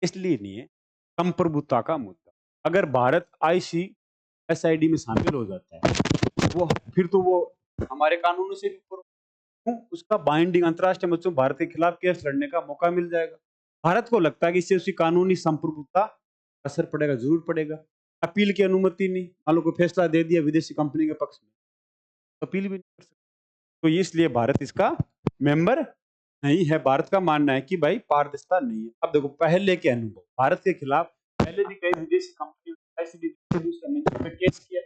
इसलिए नहीं है, संप्रभुता का मुद्दा। अगर भारत आईसीएसआईडी में शामिल हो जाता है वो फिर तो वो हमारे कानूनों से भी ऊपर, उसका बाइंडिंग अंतरराष्ट्रीय मंचों भारत के खिलाफ केस लड़ने का मौका मिल जाएगा। भारत को लगता है कि इससे उसकी कानूनी संप्रभुता असर पड़ेगा, जरूर पड़ेगा। अपील की अनुमति नहीं, मान लो कोई फैसला दे दिया विदेशी कंपनी के पक्ष में, अपील भी नहीं कर सकते। तो इसलिए भारत इसका मेंबर नहीं है। भारत का मानना है कि भाई पारदर्शिता नहीं है। अब देखो पहले के अनुभव, भारत के खिलाफ पहले भी कई विदेशी कंपनियों ने केस किया,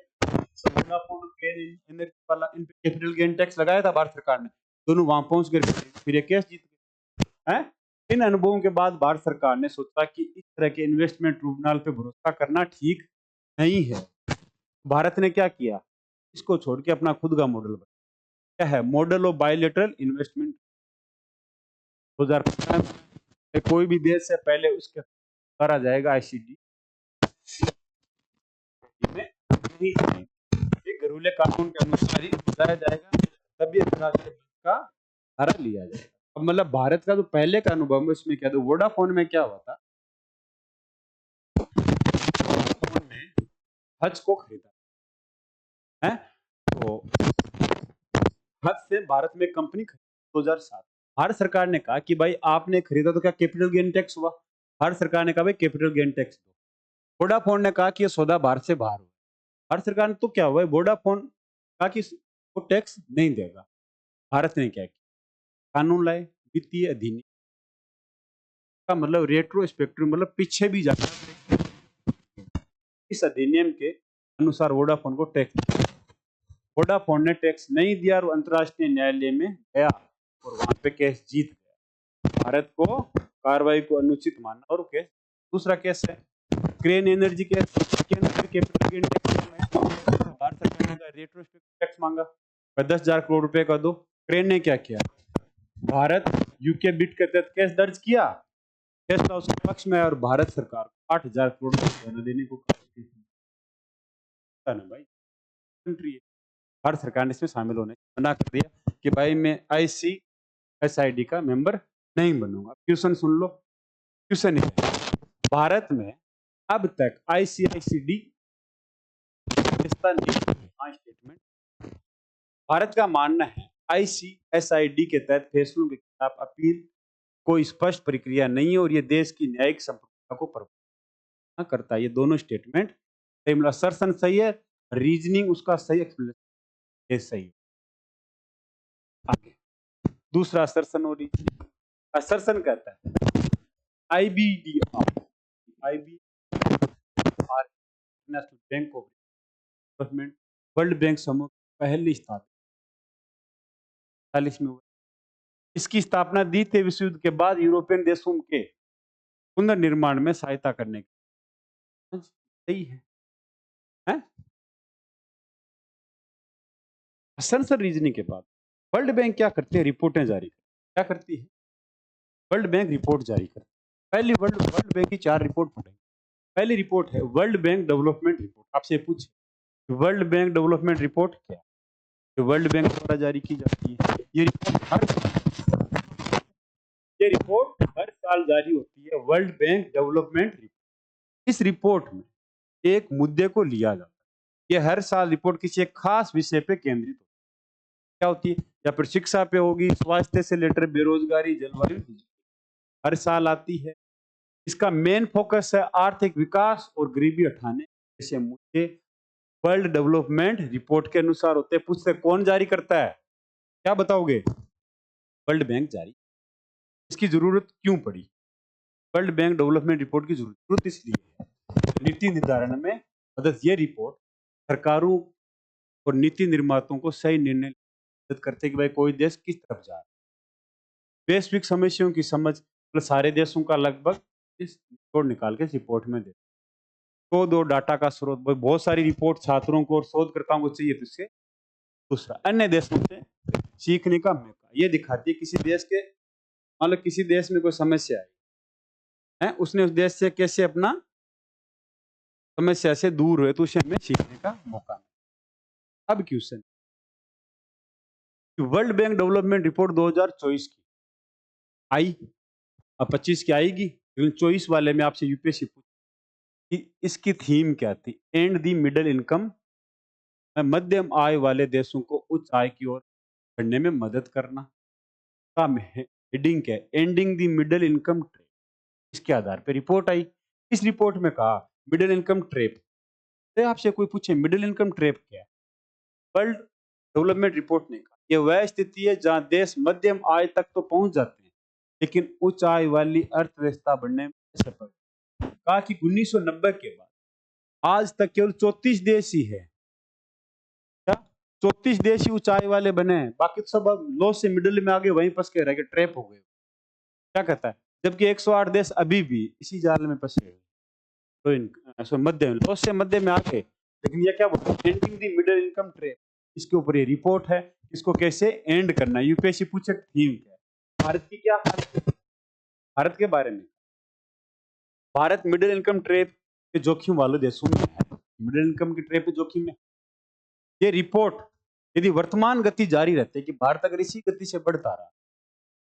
एनर्जी वाला, इन पे कैपिटल गेन टैक्स लगाया था भारत सरकार ने, दोनों वहां पहुंच गए, फिर ये केस जीत गए हैं। इन अनुभवों के बाद भारत सरकार ने सोचा कि इस तरह के इन्वेस्टमेंट ट्रिब्यूनल पे भरोसा करना ठीक नहीं है। भारत ने क्या किया, इसको छोड़ के अपना खुद का मॉडल बनाया। क्या है, मॉडल ऑफ बायलैटरल इन्वेस्टमेंट 2015 में कोई भी देश से पहले उसके करा जाएगा आईसीडी में, घरेलू कानून के अनुसार ही बताया जाएगा, तभी अंतरराष्ट्रीय का सहारा लिया जाएगा। अब मतलब भारत का जो पहले का अनुभव है उसमें क्या, वोडाफोन में क्या हुआ था, वोडाफोन ने हज को खरीदा है, तो हज से भारत में कंपनी खरीदी 2007। भारत सरकार ने कहा कि भाई आपने खरीदा तो क्या कैपिटल गेन टैक्स हुआ? भारत सरकार ने कहा भाई कैपिटल गेन टैक्स दो। वोडाफोन ने कहा कि ये सौदा भारत से बाहर हुआ। भारत सरकार ने तो क्या हुआ, वोडाफोन कहा कि वो टैक्स नहीं देगा। भारत ने क्या किया, कानून लाए, वित्तीय अधिनियम का मतलब रेट्रोस्पेक्टिव, मतलब पीछे भी जाता। इस अधिनियम के अनुसार वोडाफोन को टैक्स, वोडाफोन ने टैक्स नहीं दिया और अंतरराष्ट्रीय न्यायालय में गया और वहां पे केस जीत गया। भारत को कार्रवाई को अनुचित माना और केस, दूसरा केस है क्रेन एनर्जी केस के अंदर कैपिटल गेन टैक्स में भारत सरकार ने रेट्रोस्पेक्टिव टैक्स मांगा, 10,000 करोड़ रुपए का दो। क्रेन ने क्या किया, भारत यूके बिट के तहत केस दर्ज किया, फैसला उसके पक्ष में और भारत सरकार 8,000 करोड़ रुपए देने को ना भाई, कंट्री है। भारत सरकार ने इसमें शामिल होने मना कर दिया कि भाई मैं आईसीएसआईडी का मेंबर नहीं बनूंगा। क्वेश्चन सुन लो, क्वेश्चन है, भारत में अब तक आईसीआईसीडी स्टेटमेंट, भारत का मानना है आईसीएसआईडी के तहत फैसलों के खिलाफ अपील कोई स्पष्ट प्रक्रिया नहीं है और ये देश की न्यायिक संप्रभुता को प्रभावित करता है। ये दोनों स्टेटमेंट सही, मतलब असर्शन सही है, रीजनिंग उसका सही, एक्सप्लेनेशन सही है। आगे दूसरा असर्शन और रीजनिंग, असर्शन कहता है IBDR, IBR national bank of development, world bank समूह पहली स्थापना 40 में हुई। इसकी स्थापना द्वितीय विश्व युद्ध के बाद यूरोपियन देशों के पुनर्निर्माण में सहायता करने की, सही है, हैं? असर्शन रीजनिंग के बाद वर्ल्ड बैंक क्या करती है, रिपोर्टें जारी करती है। क्या करती है, वर्ल्ड बैंक रिपोर्ट जारी करती है। पहली वर्ल्ड बैंक की 4 रिपोर्ट पढ़ेंगे। पहली रिपोर्ट है वर्ल्ड बैंक डेवलपमेंट रिपोर्ट। आपसे पूछे वर्ल्ड बैंक डेवलपमेंट रिपोर्ट क्या है, तो वर्ल्ड बैंक द्वारा जारी की जाती है। ये रिपोर्ट हर साल जारी होती है, वर्ल्ड बैंक डेवलपमेंट रिपोर्ट। इस रिपोर्ट में एक मुद्दे को लिया जाता है। ये हर साल रिपोर्ट किसी एक खास विषय पे केंद्रित होती है। क्या होती है, या फिर शिक्षा पे होगी, स्वास्थ्य से लेकर बेरोजगारी, जलवायु, हर साल आती है। इसका मेन फोकस है आर्थिक विकास और गरीबी हटाने जैसे मुद्दे वर्ल्ड डेवलपमेंट रिपोर्ट के अनुसार होते हैं। पूछते कौन जारी करता है, क्या बताओगे? वर्ल्ड बैंक जारी। इसकी जरूरत क्यों पड़ी? वर्ल्ड बैंक डेवलपमेंट रिपोर्ट की जरूरत इसलिए है, नीति निर्धारण में मदद। ये रिपोर्ट सरकारों और नीति निर्माताओं को सही निर्णय मदद करते हैं कि भाई कोई देश किस तरफ जा रहा है। वैश्विक समस्याओं की समझ मतलब सारे देशों का लगभग इस रिपोर्ट निकाल के इस रिपोर्ट में दे तो दो डाटा का स्रोत। भाई बहुत सारी रिपोर्ट छात्रों को और शोधकर्ताओं को चाहिए, तो इससे दूसरा अन्य देशों से सीखने का मौका। ये दिखाती है किसी देश के मतलब किसी देश में कोई समस्या है उसने उस देश से कैसे अपना समस्या से दूर हुए, तो उसे हमें सीखने का मौका मिला। अब question, world bank development report 2024 की आई, अब 25 की आएगी, लेकिन 24 वाले में आपसे यूपीएससी पूछी कि इसकी थीम क्या थी? एंड दी मिडिल इनकम, मध्यम आय वाले देशों को उच्च आय की ओर बढ़ने में मदद करना। का हेडिंग क्या है? एंडिंग दी मिडिल इनकम ट्रैप। इसके आधार पर रिपोर्ट आई। इस रिपोर्ट में कहा मिडिल इनकम ट्रैप। तो आपसे कोई पूछे मिडिल इनकम ट्रैप क्या है, वर्ल्ड डेवलपमेंट रिपोर्ट ने कहा यह वह स्थिति है जहां देश मध्यम आय तक तो पहुंच जाते हैं, लेकिन उच्च आय वाली अर्थव्यवस्था बनने में सफल। कहा कि 1990 के बाद आज तक केवल 34 देश ही है, क्या 34 देश ही उच्च आय वाले बने हैं, बाकी तो सब अब लो से मिडिल में आगे वहीं फंस के रह गए, ट्रैप हो गए। क्या कहता है? जबकि 108 देश अभी भी इसी जाल में फंसे हुए, तो मध्य लो से मध्य में आगे। लेकिन ये क्या बोलते हैं? एंडिंग दी मिडिल इनकम ट्रैप। इसके ऊपर ये रिपोर्ट है, इसको कैसे एंड करना है। यूपीएससी पूछे थीम क्या है, भारत की क्या हालत है? भारत के बारे में, भारत मिडिल इनकम ट्रैप के जोखिम वाले देशों में है, मिडिल इनकम की ट्रैप के जोखिम में। ये रिपोर्ट यदि वर्तमान गति जारी रहती है कि भारत अगर इसी गति से बढ़ता रहा,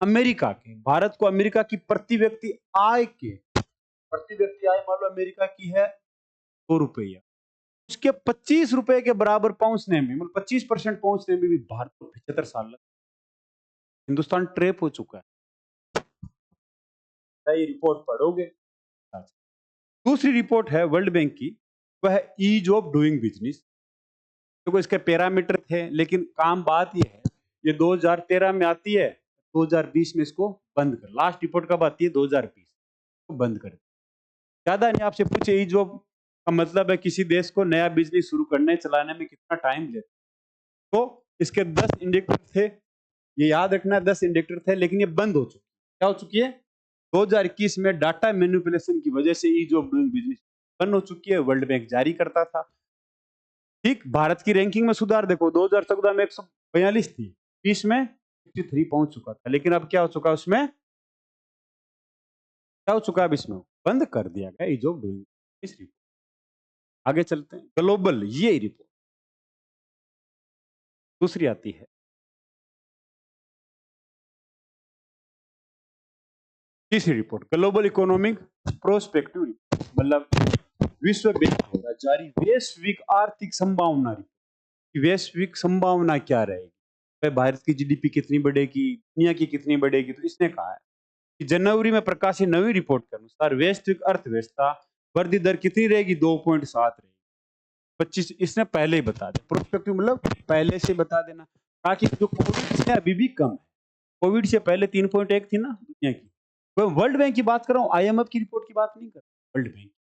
अमेरिका के भारत को अमेरिका की प्रति व्यक्ति आय मान लो अमेरिका की है 2 रुपया, उसके 25 रुपए के बराबर पहुंचने में मतलब 25% पहुंचने में भी भारत को 75 साल लगे। हिंदुस्तान ट्रैप हो चुका है। ये रिपोर्ट पढ़ोगे। दूसरी रिपोर्ट है वर्ल्ड बैंक की, वह है ईज ऑफ डूइंग बिजनेस। देखो इसके पैरामीटर थे, लेकिन काम बात यह है ये 2013 में आती है, 2020 में इसको बंद कर। लास्ट रिपोर्ट कब आती है? 2020 को बंद कर। ज्यादा नहीं, आपसे पूछे ईज ऑफ का मतलब है किसी देश को नया बिजनेस शुरू करने चलाने में कितना टाइम लेता। तो इसके 10 इंडिकेटर थे, ये याद रखना 10 इंडिकेटर थे, लेकिन ये बंद हो चुकी। क्या हो चुकी है? 2021 में डाटा मैनिपुलेशन की वजह से ईज ऑफ डूइंग बिजनेस बंद हो चुकी है। वर्ल्ड बैंक जारी करता था। ठीक, भारत की रैंकिंग में सुधार देखो, 2014 में 142 थी, 20 में 53 पहुंच चुका था। लेकिन अब क्या हो चुका, उसमें क्या हो चुका है? अब इसमें बंद कर दिया गया ईज ऑफ डूइंग इस रिपोर्ट। आगे चलते हैं, ग्लोबल ये रिपोर्ट दूसरी आती है। तीसरी report global economic prospective report, मतलब विश्व बैंक द्वारा जारी वैश्विक आर्थिक संभावना रिपोर्ट। वैश्विक संभावना क्या रहेगी, भारत की जीडीपी कितनी बढ़ेगी, दुनिया की कितनी बढ़ेगी। तो इसने कहा है कि जनवरी में प्रकाशित नवी रिपोर्ट के अनुसार वैश्विक अर्थव्यवस्था वृद्धि दर कितनी रहेगी? 2.7 रहेगी। 25 इसने पहले ही बता दिया। प्रोस्पेक्टिव मतलब पहले से बता देना, ताकि जो कोविड से अभी भी कम है। कोविड से पहले 3.1 थी ना दुनिया की। तो वर्ल्ड बैंक की बात कर रहा हूँ, आईएमएफ की रिपोर्ट की बात नहीं कर रहा। वर्ल्ड बैंक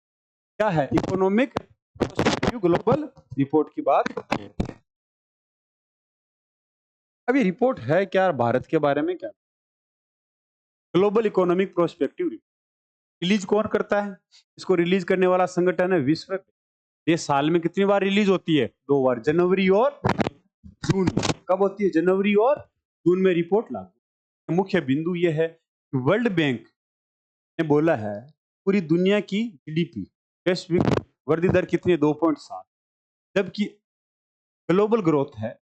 क्या है? इकोनॉमिक प्रोस्पेक्टिव ग्लोबल रिपोर्ट की बात। अब ये रिपोर्ट है क्या भारत के बारे में? क्या ग्लोबल इकोनॉमिक प्रोस्पेक्टिव रिलीज कौन करता है? इसको रिलीज करने वाला संगठन है विश्व बैंक। ये साल में कितनी बार रिलीज होती है? 2 बार, जनवरी और जून में। कब होती है? जनवरी और जून में रिपोर्ट लागू। मुख्य बिंदु ये है कि वर्ल्ड बैंक ने बोला है पूरी दुनिया की जीडीपी वैश्विक वृद्धि दर कितनी है? 2.7, जबकि ग्लोबल ग्रोथ है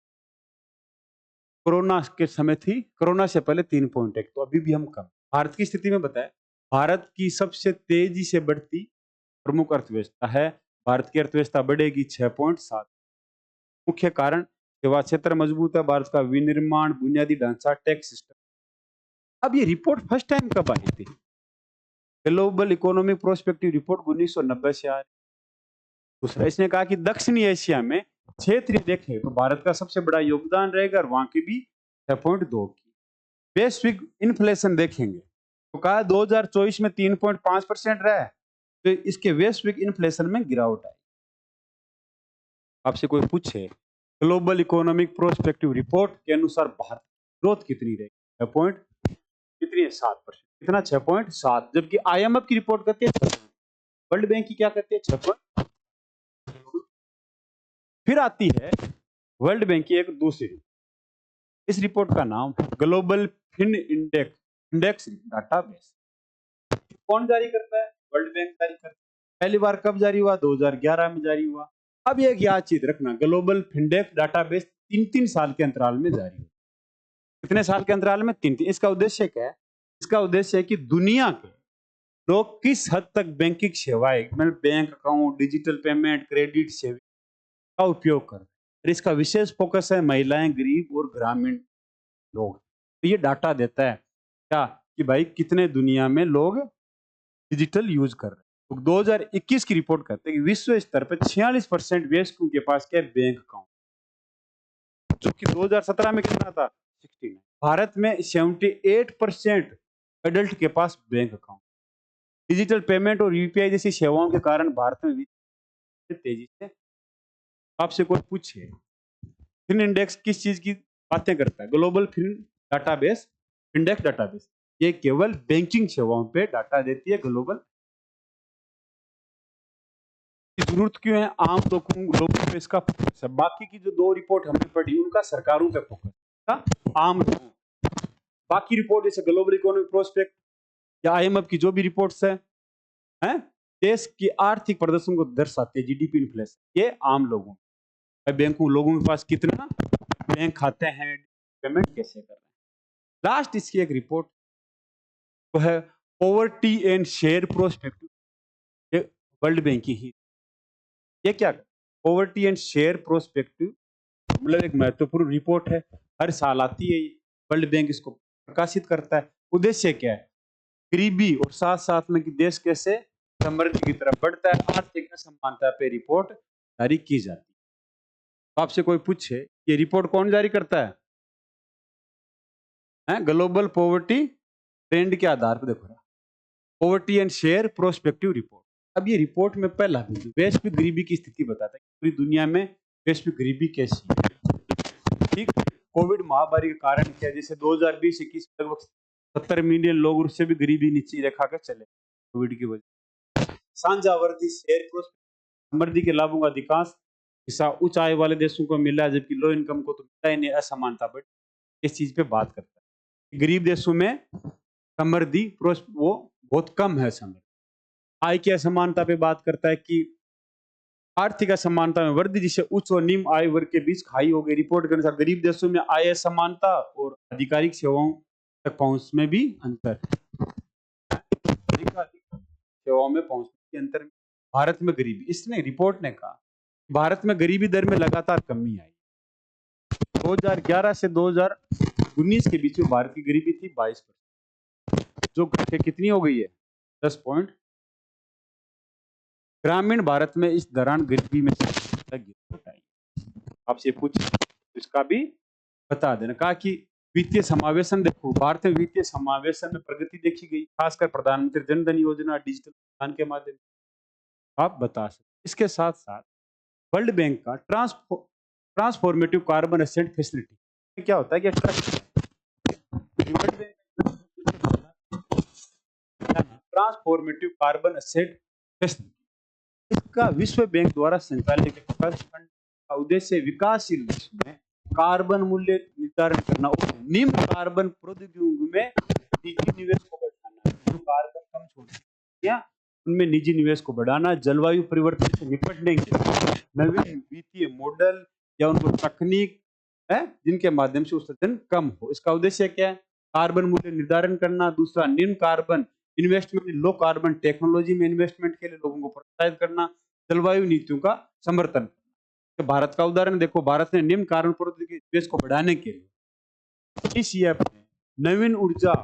कोरोना के समय थी, कोरोना से पहले 3.1, तो अभी भी हम कम। भारत की स्थिति में बताएं, भारत की सबसे तेजी से बढ़ती प्रमुख अर्थव्यवस्था है। भारत की अर्थव्यवस्था बढ़ेगी 6.7। मुख्य कारण सेवा क्षेत्र मजबूत है, भारत का विनिर्माण, बुनियादी ढांचा, टैक्स सिस्टम। अब ये रिपोर्ट फर्स्ट टाइम कब आई थी? ग्लोबल इकोनॉमिक प्रोस्पेक्टिव रिपोर्ट 1990 से आ रही। दूसरा, इसने कहा कि दक्षिणी एशिया में क्षेत्रीय देखें तो भारत का सबसे बड़ा योगदान रहेगा और वहां की भी 6.2 की। वैश्विक इन्फ्लेशन देखेंगे तो कहा 2024 में 3.5% रहा है, तो इसके वैश्विक इन्फ्लेशन में गिरावट आई। आपसे कोई पूछे ग्लोबल इकोनॉमिक प्रोस्पेक्टिव रिपोर्ट के अनुसार भारत की ग्रोथ कितनी रहेगी, 6 पॉइंट कितनी है, 7%। कितना, 6.7। जबकि आईएमएफ की रिपोर्ट कहती है 6, वर्ल्ड बैंक की क्या कहती है, 6। फिर आती है वर्ल्ड बैंक की एक दूसरी, इस रिपोर्ट का नाम ग्लोबल फिन इंडेक्स डाटाबेस। कौन जारी करता है, वर्ल्ड बैंक जारी करता है। पहली बार कब जारी हुआ, 2011 में जारी हुआ। अब एक याद चीज रखना, ग्लोबल फिंडेक्स डाटाबेस 3-3 साल के अंतराल में जारी हुआ। कितने साल के अंतराल में, 3-3। इसका उद्देश्य क्या है, इसका उद्देश्य है कि दुनिया के लोग किस हद तक बैंकिंग सेवाएं, मतलब bank account, digital payment, credit सेवा का उपयोग कर रहे हैं। और इसका विशेष फोकस है महिलाएं, गरीब और ग्रामीण लोग। तो ये डाटा देता है क्या कि भाई कितने दुनिया में लोग डिजिटल यूज कर रहे हैं। तो 2021 की रिपोर्ट करते हैं कि विश्व स्तर पर 46% वयस्कों के पास क्या है, बैंक अकाउंट, जो कि 2017 में कितना था, 16। भारत में 78% एडल्ट के पास बैंक अकाउंट। डिजिटल पेमेंट और यूपीआई जैसी सेवाओं के कारण भारत में तेजी से। आपसे कोई पूछे फिन इंडेक्स किस चीज की बातें करता है, global fin database, index database, ये केवल बैंकिंग सेवाओं पे डाटा देती है। ग्लोबल की जरूरत क्यों है, आम लोगों पे इसका फोकस है। बाकी की जो 2 रिपोर्ट हमने पढ़ी उनका सरकारों पे फोकस था, आम लोगों। बाकी रिपोर्ट जैसे ग्लोबल इकोनॉमिक प्रोस्पेक्ट या आईएमएफ की जो भी रिपोर्ट्स हैं, देश की आर्थिक प्रदर्शन को दर्शाते हैं, जीडीपी, इन्फ्लेशन, ये आम लोगों, बैंकों, लोगों के पास कितना बैंक खाते हैं, पेमेंट कैसे कर रहे हैं। लास्ट इसकी एक रिपोर्ट तो है पॉवर्टी एंड शेयर प्रोस्पेक्टिव, ये वर्ल्ड बैंक की ही। ये क्या, पॉवर्टी एंड शेयर प्रोस्पेक्टिव, मतलब एक महत्वपूर्ण रिपोर्ट है, हर साल आती है। वर्ल्ड बैंक इसको प्रकाशित करता है। उद्देश्य क्या है, गरीबी और साथ साथ में कि देश कैसे समृद्धि की तरफ बढ़ता है, आर्थिक असमानता पे रिपोर्ट जारी की जाती है। तो आपसे कोई पूछे ये रिपोर्ट कौन जारी करता है, ग्लोबल पॉवर्टी ट्रेंड के आधार पर देखो, poverty and share prospective report. अब ये रिपोर्ट में पहला बिंदु वैश्विक गरीबी की स्थिति बताता है, पूरी दुनिया में वैश्विक गरीबी कैसी है। ठीक, कोविड महामारी के कारण क्या, जैसे 2020-21 लगभग 70 मिलियन लोग, उससे भी गरीबी नीचे रेखा के चले कोविड की वजह। सांझावर्ती शेयर समृद्धि के लाभों का अधिकांश हिस्सा उच्च आय वाले देशों को मिला, जबकि लो इनकम को तो मिला ही नहीं, असमानता बढ़। इस चीज पे बात करता है, गरीब देशों में समृद्धि वो बहुत कम है। समृद्धि, आय की असमानता पे बात करता है कि आर्थिक असमानता में वृद्धि, जिससे उच्च और निम्न आय वर्ग के बीच खाई हो गई। रिपोर्ट के अनुसार गरीब देशों में आय असमानता और आधिकारिक सेवाओं तक पहुंच में भी अंतर, सेवाओं में पहुंच के अंतर। भारत में गरीबी, इसने रिपोर्ट ने कहा भारत में गरीबी दर में लगातार कमी आई। 2011 से 2019 के बीच में भारत की गरीबी थी 22%, जो कितनी हो गई है, 10 पॉइंट। ग्रामीण भारत में इस दौरान गरीबी में गिरावट आई। आपसे पूछ इसका भी बता देना। कहा कि वित्तीय समावेशन देखो, भारत में वित्तीय समावेशन में प्रगति देखी गई, खासकर प्रधानमंत्री जन धन योजना, डिजिटल भुगतान के माध्यम से आप बता सकते। इसके साथ साथ वर्ल्ड बैंक का ट्रांसफॉर्मेटिव कार्बन एसेट फैसिलिटी क्या होता है कि ट्रांसफॉर्मेटिव कार्बन एसेट फैसिलिटी, इसका विश्व बैंक द्वारा संचालित फंड का उद्देश्य विकासशील देश में कार्बन मूल्य निर्धारण करना और निम्न कार्बन प्रौद्योगिकियों में निजी निवेश को बढ़ाना। जो कार्बन कम छोड़ती है उनमें निजी निवेश को बढ़ाना, जलवायु परिवर्तन से निपटने के नवीन वित्तीय मॉडल या उनको तकनीक है जिनके माध्यम से उत्सर्जन कम हो। इसका उद्देश्य क्या है, कार्बन मूल्य निर्धारण करना। दूसरा, निम्न carbon investment, low carbon technology में इन्वेस्टमेंट के लिए लोगों को प्रोत्साहित करना। जलवायु नीतियों का समर्थन। तो भारत का उदाहरण देखो, भारत ने निम्न कार्बन प्रौद्योगिकी निवेश को बढ़ाने के लिए ईसीएफ ने नवीन ऊर्जा,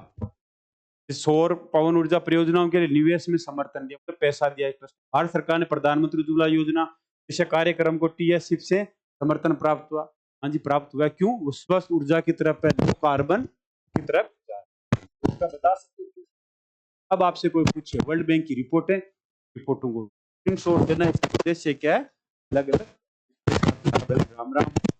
सौर पवन ऊर्जा परियोजनाओं के लिए निवेश में समर्थन दिया, मतलब पैसा दिया। भारत सरकार ने प्रधानमंत्री उज्ज्वला योजना जैसे कार्यक्रम को टीएसएफ से समर्थन प्राप्त हुआ। हाँ जी प्राप्त हुआ। क्यों? वो स्वस्थ ऊर्जा की तरफ है, लो कार्बन की तरफ जा रहा है। उसका बता सकते हो क्यों? अब आपसे कोई पूछे, वर्ल्ड बैंक की रिपोर्ट है, रिपोर्टों को स्क्रीनशॉट देना, इसका उद्देश्य क्या है? अलग अलग। राम राम।